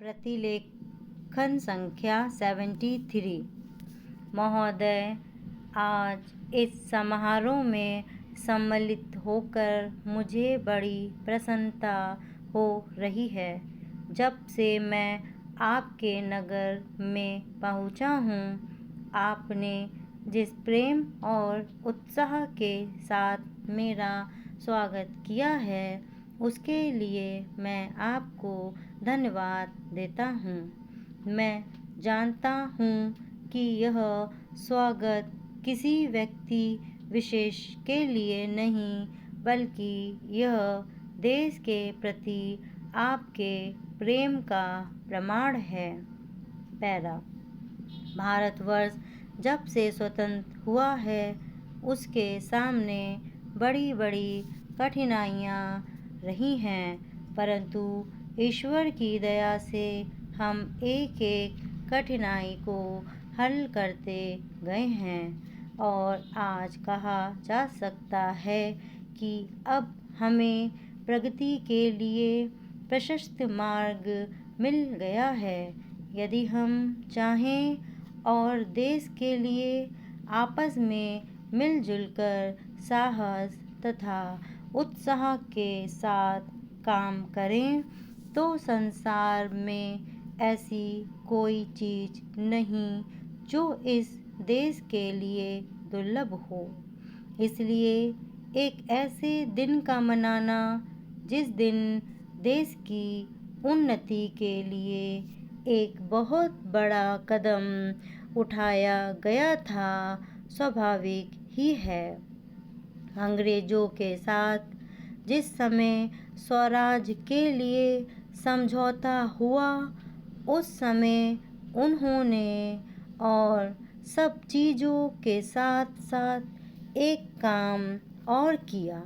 प्रतिलेखन संख्या 73। महोदय, आज इस समारोह में सम्मिलित होकर मुझे बड़ी प्रसन्नता हो रही है। जब से मैं आपके नगर में पहुंचा हूं, आपने जिस प्रेम और उत्साह के साथ मेरा स्वागत किया है, उसके लिए मैं आपको धन्यवाद देता हूँ। मैं जानता हूँ कि यह स्वागत किसी व्यक्ति विशेष के लिए नहीं, बल्कि यह देश के प्रति आपके प्रेम का प्रमाण है। पैरा। भारतवर्ष जब से स्वतंत्र हुआ है, उसके सामने बड़ी बड़ी कठिनाइयाँ रही हैं, परंतु ईश्वर की दया से हम एक एक कठिनाई को हल करते गए हैं और आज कहा जा सकता है कि अब हमें प्रगति के लिए प्रशस्त मार्ग मिल गया है। यदि हम चाहें और देश के लिए आपस में मिलजुल कर साहस तथा उत्साह के साथ काम करें, तो संसार में ऐसी कोई चीज़ नहीं जो इस देश के लिए दुर्लभ हो। इसलिए एक ऐसे दिन का मनाना जिस दिन देश की उन्नति के लिए एक बहुत बड़ा कदम उठाया गया था, स्वाभाविक ही है। अंग्रेजों के साथ जिस समय स्वराज के लिए समझौता हुआ, उस समय उन्होंने और सब चीज़ों के साथ साथ एक काम और किया,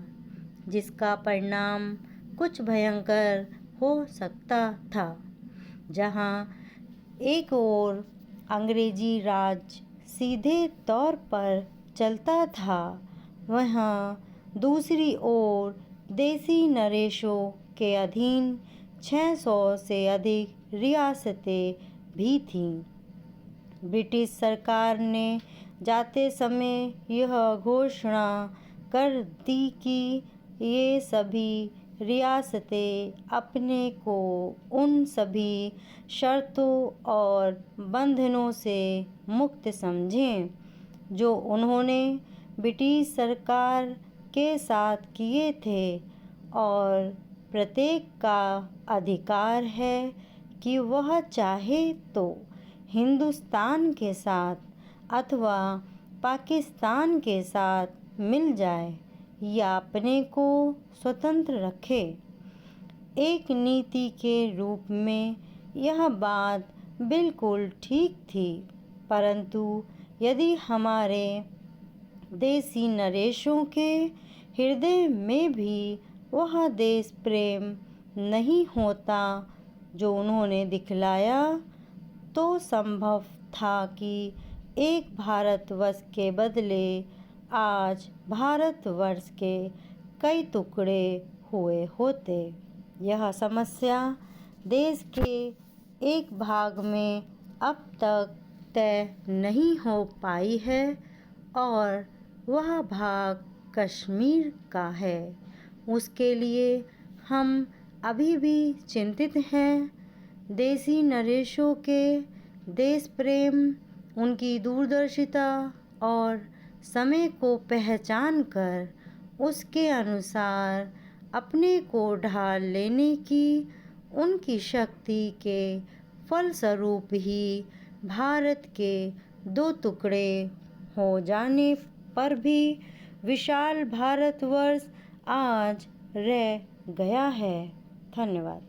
जिसका परिणाम कुछ भयंकर हो सकता था। जहाँ एक ओर अंग्रेजी राज सीधे तौर पर चलता था, वहाँ दूसरी ओर देसी नरेशों के अधीन 600 से अधिक रियासतें भी थीं। ब्रिटिश सरकार ने जाते समय यह घोषणा कर दी कि ये सभी रियासतें अपने को उन सभी शर्तों और बंधनों से मुक्त समझें जो उन्होंने ब्रिटिश सरकार के साथ किए थे, और प्रत्येक का अधिकार है कि वह चाहे तो हिंदुस्तान के साथ अथवा पाकिस्तान के साथ मिल जाए या अपने को स्वतंत्र रखे। एक नीति के रूप में यह बात बिल्कुल ठीक थी, परंतु यदि हमारे देसी नरेशों के हृदय में भी वह देश प्रेम नहीं होता जो उन्होंने दिखलाया, तो संभव था कि एक भारतवर्ष के बदले आज भारतवर्ष के कई टुकड़े हुए होते। यह समस्या देश के एक भाग में अब तक तय नहीं हो पाई है और वह भाग कश्मीर का है। उसके लिए हम अभी भी चिंतित हैं। देसी नरेशों के देश प्रेम, उनकी दूरदर्शिता और समय को पहचान कर उसके अनुसार अपने को ढाल लेने की उनकी शक्ति के फलस्वरूप ही भारत के दो टुकड़े हो जाने पर भी विशाल भारतवर्ष आज रह गया है। धन्यवाद।